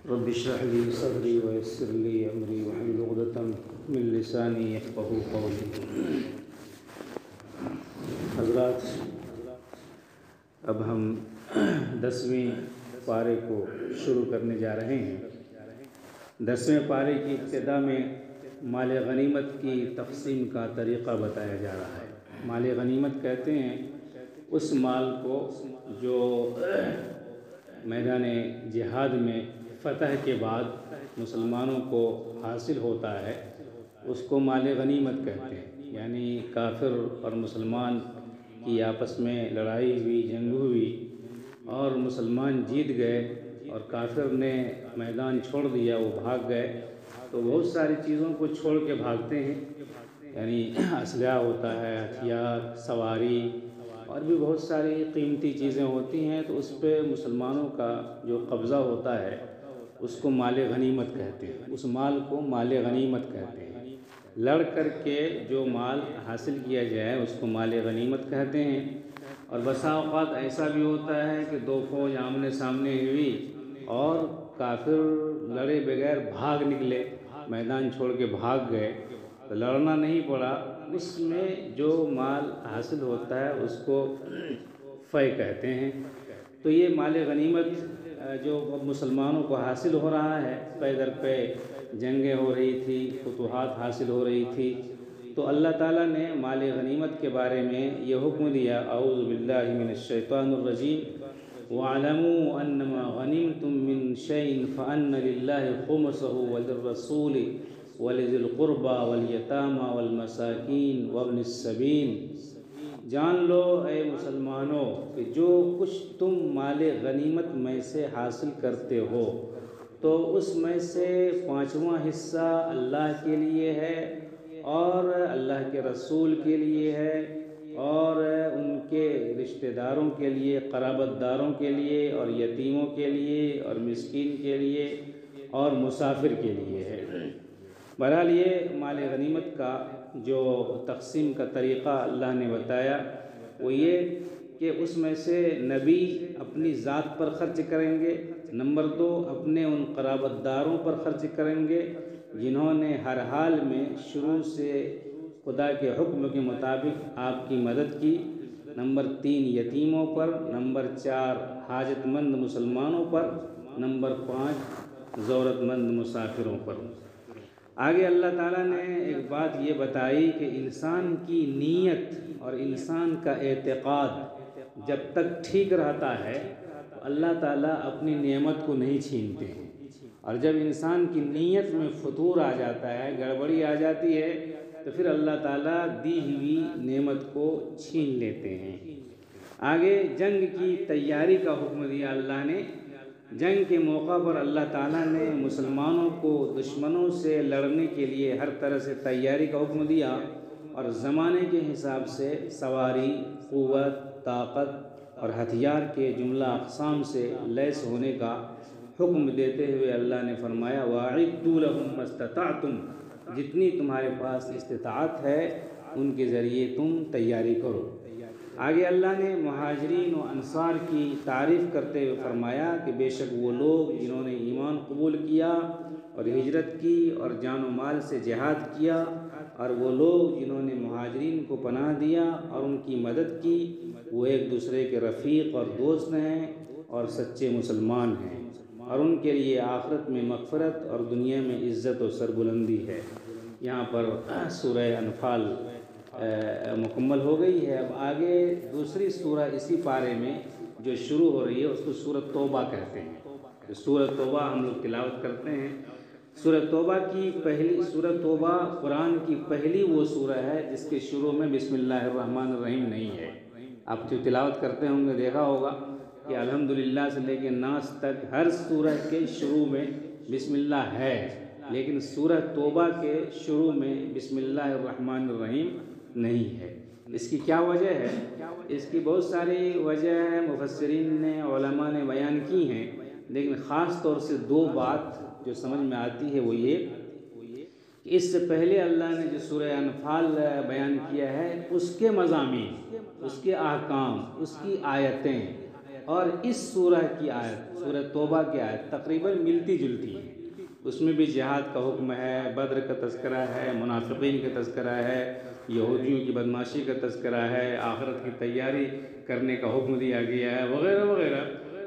رب اشرح لي صدري ويسر لي امري واحلل عقدة من لساني يفقهوا قولي۔ حضرات، اب ہم 10ویں پارے کو شروع کرنے جا رہے ہیں۔ 10ویں پارے کی ابتدا میں مال غنیمت کی تقسیم کا طریقہ بتایا جا رہا ہے۔ مال غنیمت کہتے ہیں اس مال کو جو میدان جہاد میں فتح کے بعد مسلمانوں کو حاصل ہوتا ہے، اس کو مال غنیمت کہتے ہیں۔ یعنی کافر اور مسلمان کی آپس میں لڑائی ہوئی، جنگ ہوئی اور مسلمان جیت گئے اور کافر نے میدان چھوڑ دیا، وہ بھاگ گئے، تو بہت ساری چیزوں کو چھوڑ کے بھاگتے ہیں۔ یعنی اسلحہ ہوتا ہے، ہتھیار، سواری اور بھی بہت ساری قیمتی چیزیں ہوتی ہیں، تو اس پہ مسلمانوں کا جو قبضہ ہوتا ہے اس کو مال غنیمت کہتے ہیں۔ اس مال کو مال غنیمت کہتے ہیں۔ لڑ کر کے جو مال حاصل کیا جائے اس کو مال غنیمت کہتے ہیں۔ اور بسا اوقات ایسا بھی ہوتا ہے کہ دو فوج آمنے سامنے ہوئی اور کافر لڑے بغیر بھاگ نکلے، میدان چھوڑ کے بھاگ گئے، تو لڑنا نہیں پڑا۔ اس میں جو مال حاصل ہوتا ہے اس کو فے کہتے ہیں۔ تو یہ مال غنیمت جو مسلمانوں کو حاصل ہو رہا ہے، پے در پے جنگیں ہو رہی تھی، فتوحات حاصل ہو رہی تھی، تو اللہ تعالیٰ نے مال غنیمت کے بارے میں یہ حکم دیا، اعوذ باللہ من الشیطان الرجیم، وَاعْلَمُوا أَنَّمَا غَنِمْتُم مِّن شَيْءٍ فَأَنَّ لِلَّهِ خُمُسَهُ وَلِلرَّسُولِ وَلِذِي الْقُرْبَى وَالْيَتَامَى وَالْمَسَاكِينِ وَابْنِ السَّبِيلِ۔ جان لو اے مسلمانوں کہ جو کچھ تم مال غنیمت میں سے حاصل کرتے ہو تو اس میں سے 5واں حصہ اللہ کے لیے ہے اور اللہ کے رسول کے لیے ہے اور ان کے رشتہ داروں کے لیے، قرابت داروں کے لیے اور یتیموں کے لیے اور مسکین کے لیے اور مسافر کے لیے ہے۔ بہرحال یہ مال غنیمت کا جو تقسیم کا طریقہ اللہ نے بتایا وہ یہ کہ اس میں سے نبی اپنی ذات پر خرچ کریں گے، نمبر 2 اپنے ان قرابت داروں پر خرچ کریں گے جنہوں نے ہر حال میں شروع سے خدا کے حکم کے مطابق آپ کی مدد کی، نمبر 3 یتیموں پر، نمبر 4 حاجت مند مسلمانوں پر، نمبر 5 ضرورت مند مسافروں پر۔ آگے اللہ تعالیٰ نے ایک بات یہ بتائی کہ انسان کی نیت اور انسان کا اعتقاد جب تک ٹھیک رہتا ہے تو اللہ تعالیٰ اپنی نعمت کو نہیں چھینتے ہیں، اور جب انسان کی نیت میں فتور آ جاتا ہے، گڑبڑی آ جاتی ہے، تو پھر اللہ تعالیٰ دی ہوئی نعمت کو چھین لیتے ہیں۔ آگے جنگ کی تیاری کا حکم دیا اللہ نے۔ جنگ کے موقع پر اللہ تعالیٰ نے مسلمانوں کو دشمنوں سے لڑنے کے لیے ہر طرح سے تیاری کا حکم دیا، اور زمانے کے حساب سے سواری، قوت، طاقت اور ہتھیار کے جملہ اقسام سے لیس ہونے کا حکم دیتے ہوئے اللہ نے فرمایا، وَأَعِدُّوا لَهُم مَّا اسْتَطَعْتُمْ، جتنی تمہارے پاس استطاعت ہے ان کے ذریعے تم تیاری کرو۔ آگے اللہ نے مہاجرین و انصار کی تعریف کرتے ہوئے فرمایا کہ بے شک وہ لوگ جنہوں نے ایمان قبول کیا اور ہجرت کی اور جان و مال سے جہاد کیا، اور وہ لوگ جنہوں نے مہاجرین کو پناہ دیا اور ان کی مدد کی، وہ ایک دوسرے کے رفیق اور دوست ہیں اور سچے مسلمان ہیں، اور ان کے لیے آخرت میں مغفرت اور دنیا میں عزت و سربلندی ہے۔ یہاں پر سورہ انفال مکمل ہو گئی ہے۔ اب آگے دوسری سورہ اسی پارے میں جو شروع ہو رہی ہے اس کو سورۃ توبہ کہتے ہیں۔ سورۃ توبہ ہم لوگ تلاوت کرتے ہیں۔ سورۃ توبہ کی پہلی سورۃ توبہ قرآن کی پہلی وہ سورہ ہے جس کے شروع میں بسم اللہ الرحمن الرحیم نہیں ہے۔ آپ جو تلاوت کرتے ہوں گے دیکھا ہوگا کہ الحمدللہ سے لے کے ناس تک ہر سورہ کے شروع میں بسم اللہ ہے، لیکن سورہ توبہ کے شروع میں بسم اللہ الرحمن الرحیم نہیں ہے۔ اس کی کیا وجہ ہے؟ اس کی بہت ساری وجہ ہے، مفسرین نے، علماء نے بیان کی ہیں، لیکن خاص طور سے 2 بات جو سمجھ میں آتی ہے وہ یہ کہ اس سے پہلے اللہ نے جو سورہ انفال بیان کیا ہے اس کے مضامین، اس کے احکام، اس کی آیتیں اور اس سورہ کی آیت سورہ توبہ کی آیت تقریباً ملتی جلتی ہیں، اس میں بھی جہاد کا حکم ہے، بدر کا تذکرہ ہے، منافقین کا تذکرہ ہے، یہودیوں کی بدماشی کا تذکرہ ہے، آخرت کی تیاری کرنے کا حکم دیا گیا ہے، وغیرہ وغیرہ۔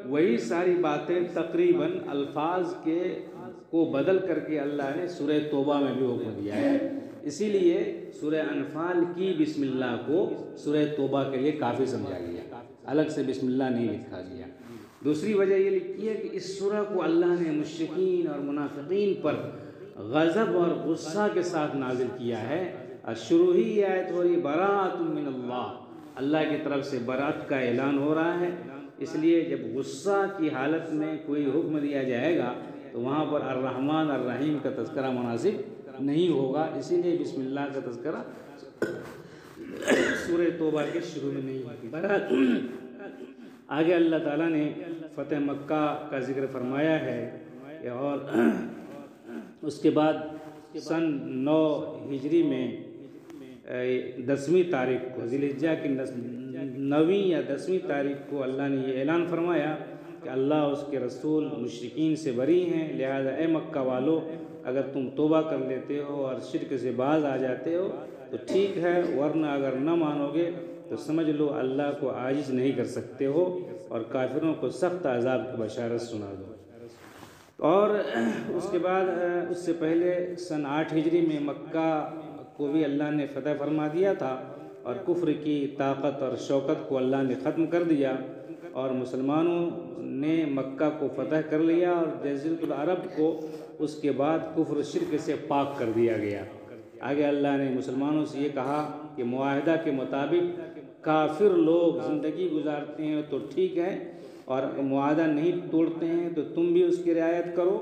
وہی ساری باتیں تقریباً الفاظ کو بدل کر کے اللہ نے سورہ توبہ میں بھی حکم دیا ہے۔ اسی لیے سورہ انفال کی بسم اللہ کو سورہ توبہ کے لیے کافی سمجھا گیا، الگ سے بسم اللہ نہیں لکھا گیا۔ دوسری وجہ یہ لکھی ہے کہ اس سورہ کو اللہ نے مشرکین اور منافقین پر غضب اور غصہ کے ساتھ نازل کیا ہے، اور شروع ہی آیت ہو رہی براءۃ من اللہ، اللہ کی طرف سے برات کا اعلان ہو رہا ہے۔ اس لیے جب غصہ کی حالت میں کوئی حکم دیا جائے گا تو وہاں پر الرحمن الرحیم کا تذکرہ مناسب نہیں ہوگا، اسی لیے بسم اللہ کا تذکرہ سورہ توبہ کے شروع میں نہیں ہوگی۔ آگے اللہ تعالیٰ نے فتح مکہ کا ذکر فرمایا ہے، اور اس کے بعد سن 9 ہجری میں 10ویں تاریخ کو ذی الحجہ کی 9ویں یا 10ویں تاریخ کو اللہ نے یہ اعلان فرمایا کہ اللہ اس کے رسول مشرکین سے بری ہیں، لہذا اے مکہ والو اگر تم توبہ کر لیتے ہو اور شرک سے باز آ جاتے ہو تو ٹھیک ہے، ورنہ اگر نہ مانو گے تو سمجھ لو اللہ کو عاجز نہیں کر سکتے ہو، اور کافروں کو سخت عذاب کی بشارت سنا دو۔ اور اس کے بعد اس سے پہلے سن 8 ہجری میں مکہ کو بھی اللہ نے فتح فرما دیا تھا، اور کفر کی طاقت اور شوکت کو اللہ نے ختم کر دیا، اور مسلمانوں نے مکہ کو فتح کر لیا، اور جزیرۃ العرب کو اس کے بعد کفر و شرک سے پاک کر دیا گیا۔ آگے اللہ نے مسلمانوں سے یہ کہا کہ معاہدہ کے مطابق کافر لوگ زندگی گزارتے ہیں تو ٹھیک ہے، اور معاہدہ نہیں توڑتے ہیں تو تم بھی اس کی رعایت کرو،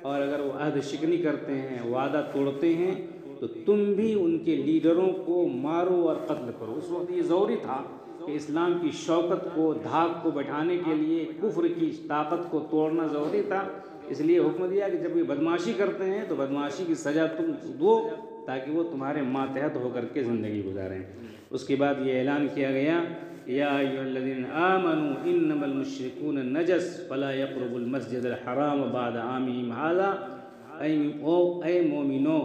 اور اگر وہ عہد شکنی کرتے ہیں، وعدہ توڑتے ہیں تو تم بھی ان کے لیڈروں کو مارو اور قتل کرو۔ اس وقت یہ ضروری تھا کہ اسلام کی شوکت کو، دھاک کو بٹھانے کے لیے کفر کی طاقت کو توڑنا ضروری تھا، اس لیے حکم دیا کہ جب یہ بدماشی کرتے ہیں تو بدماشی کی سزا تم دو تاکہ وہ تمہارے ماتحت ہو کر کے زندگی گزاریں۔ اس کے بعد یہ اعلان کیا گیا یا ایھا الذین آمنوا انما المشرکون نجس فلا یقربوا المسجد الحرام بعد عامہم ھذا، اے مومنو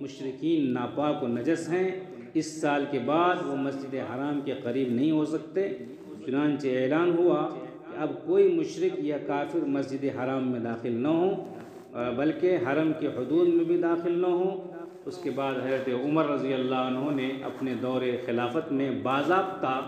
مشرکین ناپاک و نجس ہیں، اس سال کے بعد وہ مسجد حرام کے قریب نہیں ہو سکتے۔ چنانچہ اعلان ہوا کہ اب کوئی مشرک یا کافر مسجد حرام میں داخل نہ ہو، بلکہ حرم کے حدود میں بھی داخل نہ ہو۔ اس کے بعد حضرت عمر رضی اللہ عنہ نے اپنے دور خلافت میں باضابطہ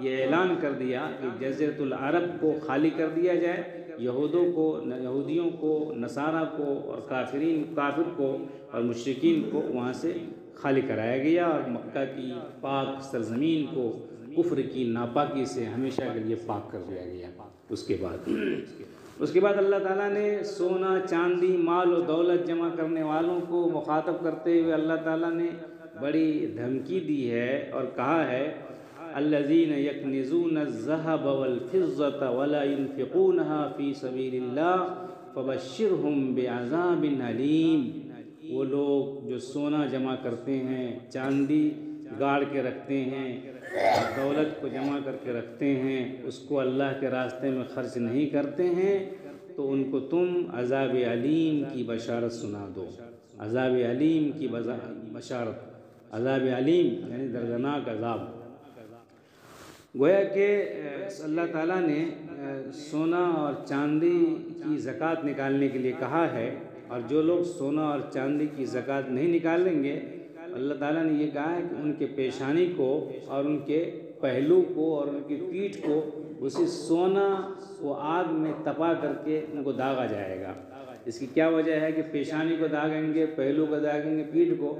یہ اعلان کر دیا کہ جزیرۃ العرب کو خالی کر دیا جائے، یہودیوں کو، نصارہ کو، اور کافر کو اور مشرکین کو وہاں سے خالی کرایا گیا، اور مکہ کی پاک سرزمین کو کفر کی ناپاکی سے ہمیشہ کے لیے پاک کر دیا گیا۔ اس کے بعد اللہ تعالیٰ نے سونا، چاندی، مال و دولت جمع کرنے والوں کو مخاطب کرتے ہوئے اللہ تعالیٰ نے بڑی دھمکی دی ہے اور کہا ہے الذین یکنزون الذھب والفضة ولا ينفقونها فی سبیل اللہ فبشرہم بعذاب علیم۔ وہ لوگ جو سونا جمع کرتے ہیں، چاندی گاڑ کے رکھتے ہیں، دولت کو جمع کر کے رکھتے ہیں، اس کو اللہ کے راستے میں خرچ نہیں کرتے ہیں، تو ان کو تم عذاب علیم کی بشارت سنا دو۔ عذاب علیم کی بشارت، عذاب علیم یعنی دردناک عذاب۔ گویا کہ اللہ تعالیٰ نے سونا اور چاندی کی زکوٰۃ نکالنے کے لیے کہا ہے، اور جو لوگ سونا اور چاندی کی زکوٰۃ نہیں نکالیں گے، اللہ تعالیٰ نے یہ کہا ہے کہ ان کے پیشانی کو اور ان کے پہلو کو اور ان کی پیٹھ کو اسی سونا کو آگ میں تپا کر کے ان کو داغا جائے گا۔ اس کی کیا وجہ ہے کہ پیشانی کو داغیں گے، پہلو کو داغیں گے، پیٹھ کو؟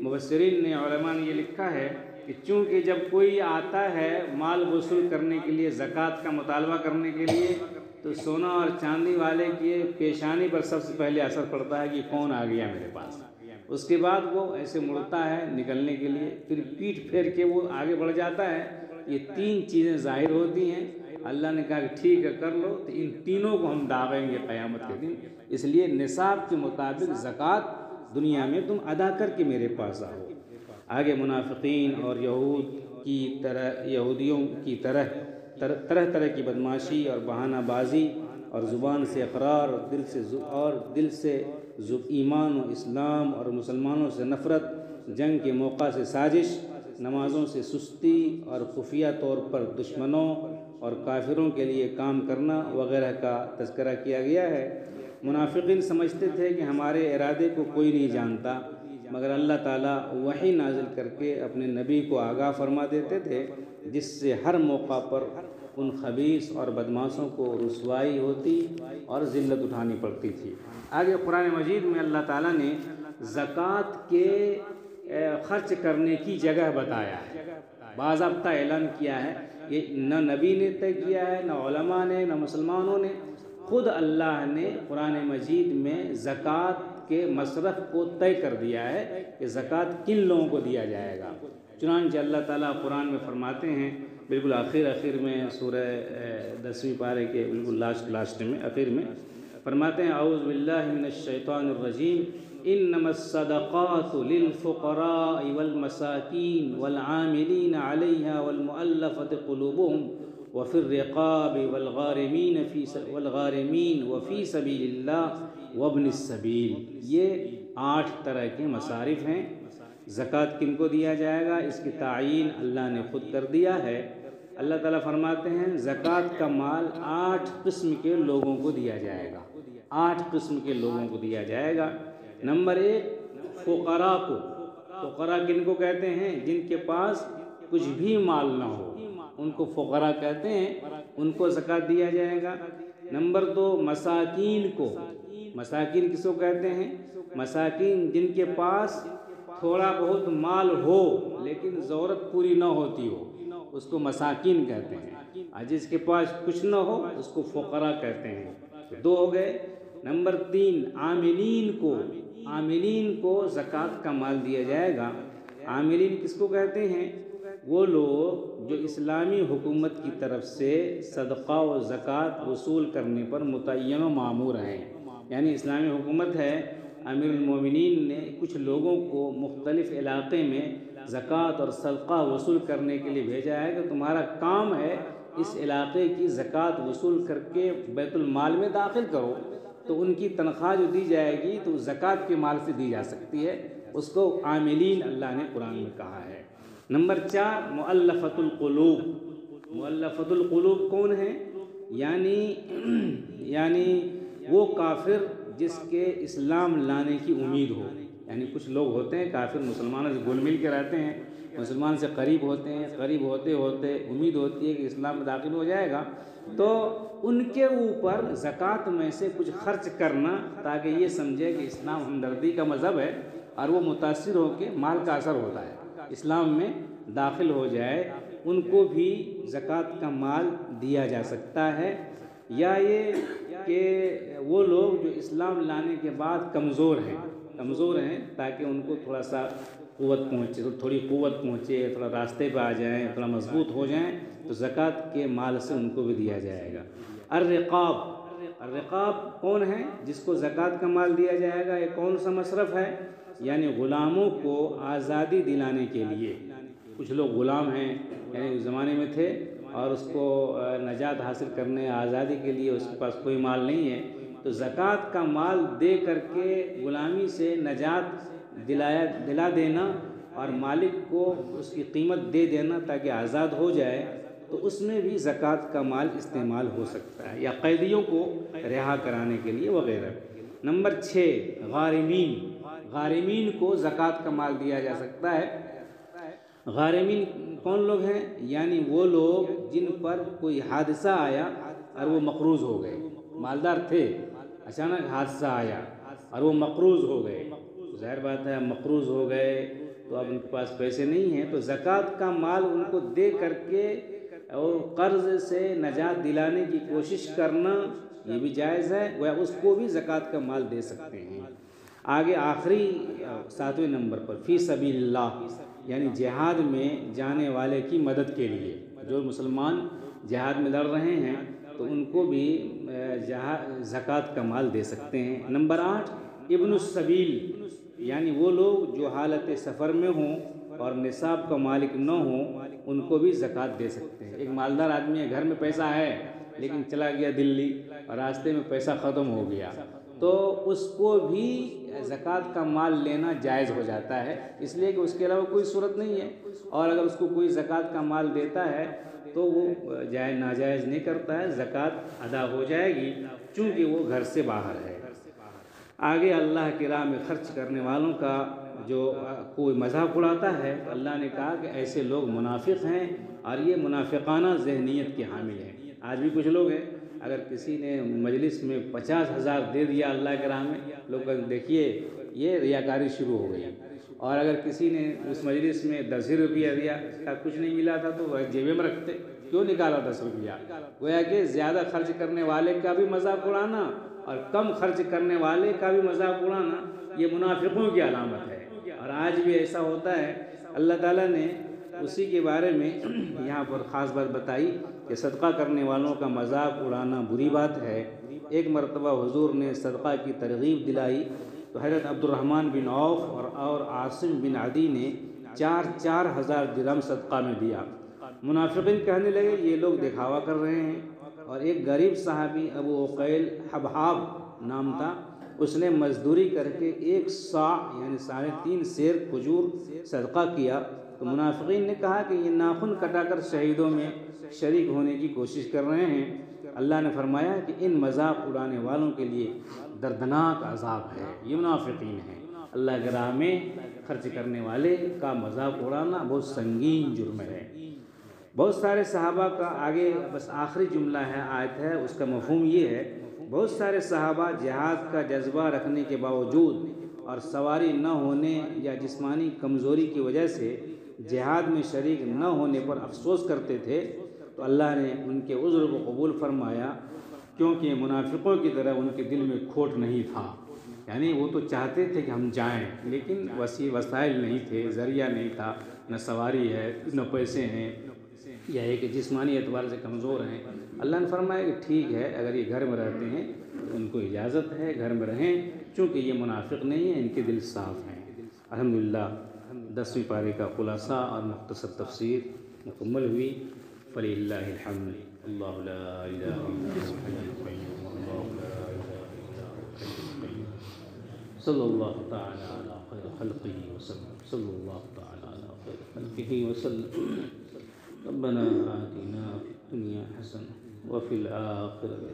مفسرین نے، علماء نے یہ لکھا ہے کہ چونکہ جب کوئی آتا ہے مال وصول کرنے کے لیے، زکوٰۃ کا مطالبہ کرنے کے لیے، تو سونا اور چاندی والے کی پیشانی پر سب سے پہلے اثر پڑتا ہے کہ کون آ گیا میرے پاس۔ اس کے بعد وہ ایسے مڑتا ہے نکلنے کے لیے، پھر پیٹھ پھیر کے وہ آگے بڑھ جاتا ہے۔ یہ 3 چیزیں ظاہر ہوتی ہیں۔ اللہ نے کہا کہ ٹھیک ہے کر لو، تو ان تینوں کو ہم داغیں گے قیامت کے دن، اس لیے نصاب کے مطابق زکوٰۃ دنیا میں تم ادا کر کے میرے پاس آؤ۔ آگے منافقین اور یہودیوں کی طرح کی بدماشی اور بہانہ بازی اور زبان سے اقرار اور دل سے ایمان و اسلام اور مسلمانوں سے نفرت، جنگ کے موقع سے سازش، نمازوں سے سستی اور خفیہ طور پر دشمنوں اور کافروں کے لیے کام کرنا وغیرہ کا تذکرہ کیا گیا ہے۔ منافقین سمجھتے تھے کہ ہمارے ارادے کو کوئی نہیں جانتا، مگر اللہ تعالیٰ وحی نازل کر کے اپنے نبی کو آگاہ فرما دیتے تھے، جس سے ہر موقع پر ان خبیث اور بدمعاشوں کو رسوائی ہوتی اور ذلت اٹھانی پڑتی تھی۔ آگے قرآن مجید میں اللہ تعالیٰ نے زکوٰۃ کے خرچ کرنے کی جگہ بتایا ہے، باضابطہ اعلان کیا ہے۔ یہ نہ نبی نے طے کیا ہے، نہ علماء نے، نہ مسلمانوں نے، خود اللہ نے قرآن مجید میں زکوٰۃ کے مصرف کو طے کر دیا ہے کہ زکوٰۃ کن لوگوں کو دیا جائے گا۔ چنانچہ اللہ تعالیٰ قرآن میں فرماتے ہیں، بالکل آخر میں سورہ 10ویں پارے کے بالکل لاسٹ میں آخر میں فرماتے ہیں، اعوذ باللہ من الشیطان الرجیم، انما الصدقات للفقراء والمساکین والعاملین علیہا والمؤلفة قلوبهم وفي الرقاب والغارمین وفی سبیل اللہ وابن السبیل۔ یہ 8 طرح کے مصارف ہیں۔ زکوٰۃ کن کو دیا جائے گا، اس کی تعیین اللہ نے خود کر دیا ہے۔ اللہ تعالیٰ فرماتے ہیں زکوٰۃ کا مال 8 قسم کے لوگوں کو دیا جائے گا، 8 قسم کے لوگوں کو دیا جائے گا۔ نمبر 1، فقراء کو۔ فقراء کن کو کہتے ہیں؟ جن کے پاس کچھ بھی مال نہ ہو، ان کو فقراء کہتے ہیں، ان کو زکوٰۃ دیا جائے گا۔ نمبر 2، مساکین کو۔ مساکین کس کو کہتے ہیں؟ مساکین جن کے پاس تھوڑا بہت مال ہو لیکن ضرورت پوری نہ ہوتی ہو، اس کو مساکین کہتے ہیں۔ اور جس کے پاس کچھ نہ ہو اس کو فقراء کہتے ہیں۔ 2 ہو گئے۔ نمبر 3، عاملین کو۔ عاملین کو زکوٰۃ کا مال دیا جائے گا۔ عاملین کس کو کہتے ہیں؟ وہ لوگ جو اسلامی حکومت کی طرف سے صدقہ و زکوٰۃ وصول کرنے پر متعین و مامور ہیں۔ یعنی اسلامی حکومت ہے، امیر المومنین نے کچھ لوگوں کو مختلف علاقے میں زکوٰۃ اور صدقہ وصول کرنے کے لیے بھیجا ہے کہ تمہارا کام ہے اس علاقے کی زکوٰۃ وصول کر کے بیت المال میں داخل کرو، تو ان کی تنخواہ جو دی جائے گی تو زکوٰۃ کے مال سے دی جا سکتی ہے، اس کو عاملین اللہ نے قرآن میں کہا ہے۔ نمبر 4، مؤلفۃ القلوب۔ مؤلفۃ القلوب کون ہیں؟ یعنی وہ کافر جس کے اسلام لانے کی امید ہو۔ یعنی کچھ لوگ ہوتے ہیں کافر مسلمانوں سے گھل مل کے رہتے ہیں، مسلمان سے قریب ہوتے ہیں، قریب ہوتے ہوتے امید ہوتی ہے کہ اسلام میں داخل ہو جائے گا، تو ان کے اوپر زکوٰۃ میں سے کچھ خرچ کرنا تاکہ یہ سمجھے کہ اسلام ہمدردی کا مذہب ہے، اور وہ متاثر ہو کے مال کا اثر ہوتا ہے اسلام میں داخل ہو جائے، ان کو بھی زکوٰۃ کا مال دیا جا سکتا ہے۔ یا یہ کہ وہ لوگ جو اسلام لانے کے بعد کمزور ہیں تاکہ ان کو تھوڑا سا قوت پہنچے، تھوڑی قوت پہنچے، تھوڑا راستے پہ آ جائیں، تھوڑا مضبوط ہو جائیں، تو زکوٰۃ کے مال سے ان کو بھی دیا جائے گا۔ الرقاب کون ہے جس کو زکوٰۃ کا مال دیا جائے گا؟ یہ کون سا مصرف ہے؟ یعنی غلاموں کو آزادی دلانے کے لیے۔ کچھ لوگ غلام ہیں، یعنی اس زمانے میں تھے اور اس کو نجات حاصل کرنے، آزادی کے لیے اس کے پاس کوئی مال نہیں ہے، تو زکوٰۃ کا مال دے کر کے غلامی سے نجات دلا دینا اور مالک کو اس کی قیمت دے دینا تاکہ آزاد ہو جائے، تو اس میں بھی زکوٰۃ کا مال استعمال ہو سکتا ہے، یا قیدیوں کو رہا کرانے کے لیے وغیرہ۔ نمبر 6، غارمین کو زکوٰۃ کا مال دیا جا سکتا ہے۔ غارمین کون لوگ ہیں؟ یعنی وہ لوگ جن پر کوئی حادثہ آیا اور وہ مقروض ہو گئے، مالدار تھے، اچانک حادثہ آیا اور وہ مقروض ہو گئے، ظاہر بات ہے مقروض ہو گئے تو اب ان کے پاس پیسے نہیں ہیں، تو زکوٰۃ کا مال ان کو دے کر کے اور قرض سے نجات دلانے کی کوشش کرنا یہ بھی جائز ہے، وہ اس کو بھی زکوٰۃ کا مال دے سکتے ہیں۔ آگے آخری 7ویں نمبر پر فی سبیل اللہ، یعنی جہاد میں جانے والے کی مدد کے لیے، جو مسلمان جہاد میں لڑ رہے ہیں تو ان کو بھی زکوٰۃ کا مال دے سکتے ہیں۔ نمبر 8، ابن السبیل، یعنی وہ لوگ جو حالت سفر میں ہوں اور نصاب کا مالک نہ ہوں، ان کو بھی زکوٰۃ دے سکتے ہیں۔ ایک مالدار آدمی ہے، گھر میں پیسہ ہے لیکن چلا گیا دلی، اور راستے میں پیسہ ختم ہو گیا تو اس کو بھی زکوٰۃ کا مال لینا جائز ہو جاتا ہے، اس لیے کہ اس کے علاوہ کوئی صورت نہیں ہے، اور اگر اس کو کوئی زکوٰۃ کا مال دیتا ہے تو وہ ناجائز نہیں کرتا ہے، زکوٰۃ ادا ہو جائے گی چونکہ وہ گھر سے باہر ہے۔ آگے اللہ کی راہ میں خرچ کرنے والوں کا جو کوئی مذاق اڑاتا ہے تو اللہ نے کہا کہ ایسے لوگ منافق ہیں اور یہ منافقانہ ذہنیت کے حامل ہیں۔ آج بھی کچھ لوگ ہیں، اگر کسی نے مجلس میں 50,000 دے دیا اللہ کے راہ میں، لوگ دیکھیے یہ ریاکاری شروع ہو گئی، اور اگر کسی نے اس مجلس میں 10 روپیہ دیا، کچھ نہیں ملا تھا تو وہ جیبے میں رکھتے، کیوں نکالا 10 روپیہ؟ گویا کہ زیادہ خرچ کرنے والے کا بھی مذاق اڑانا اور کم خرچ کرنے والے کا بھی مذاق اڑانا یہ منافقوں کی علامت ہے، اور آج بھی ایسا ہوتا ہے۔ اللہ تعالیٰ نے اسی کے بارے میں یہاں پر خاص بات بتائی کہ صدقہ کرنے والوں کا مذاق اڑانا بری بات ہے۔ ایک مرتبہ حضور نے صدقہ کی ترغیب دلائی تو حضرت عبد الرحمن بن عوف اور عاصم بن عدی نے 4,000 درہم صدقہ میں دیا۔ منافقین کہنے لگے یہ لوگ دکھاوا کر رہے ہیں، اور ایک غریب صحابی ابو عقیل حبحاب نام تھا، اس نے مزدوری کر کے 1 صاع یعنی 3.5 سیر کھجور صدقہ کیا تو منافقین نے کہا کہ یہ ناخن کٹا کر شہیدوں میں شریک ہونے کی کوشش کر رہے ہیں۔ اللہ نے فرمایا کہ ان مذاق اڑانے والوں کے لیے دردناک عذاب ہے، یہ منافقین ہیں۔ اللہ کی راہ میں خرچ کرنے والے کا مذاق اڑانا بہت سنگین جرم ہے۔ بہت سارے صحابہ کا آگے بس آخری جملہ ہے آیت ہے، اس کا مفہوم یہ ہے، بہت سارے صحابہ جہاد کا جذبہ رکھنے کے باوجود اور سواری نہ ہونے یا جسمانی کمزوری کی وجہ سے جہاد میں شریک نہ ہونے پر افسوس کرتے تھے، تو اللہ نے ان کے عذر کو قبول فرمایا، کیونکہ منافقوں کی طرح ان کے دل میں کھوٹ نہیں تھا، یعنی وہ تو چاہتے تھے کہ ہم جائیں لیکن وسائل نہیں تھے، ذریعہ نہیں تھا، نہ سواری ہے نہ پیسے ہیں، یا ہے کہ جسمانی اعتبار سے کمزور ہیں۔ اللہ نے فرمایا کہ ٹھیک ہے، اگر یہ گھر میں رہتے ہیں تو ان کو اجازت ہے گھر میں رہیں، چونکہ یہ منافق نہیں ہیں، ان کے دل صاف ہیں۔ الحمدللہ 10ویں پارے کا خلاصہ اور مختصر تفسیر مکمل ہوئی، فللہ الحمد۔ اللہ لا الہ الا هو الحی القیوم، اللہ لا الہ الا هو الحی القیوم، صلی اللہ تعالی علی خیر خلقہ وسلم، صلی اللہ تعالی علی خیر خلقہ وسلم۔ ربنا آتنا فی الدنیا حسنہ وفی الآخرۃ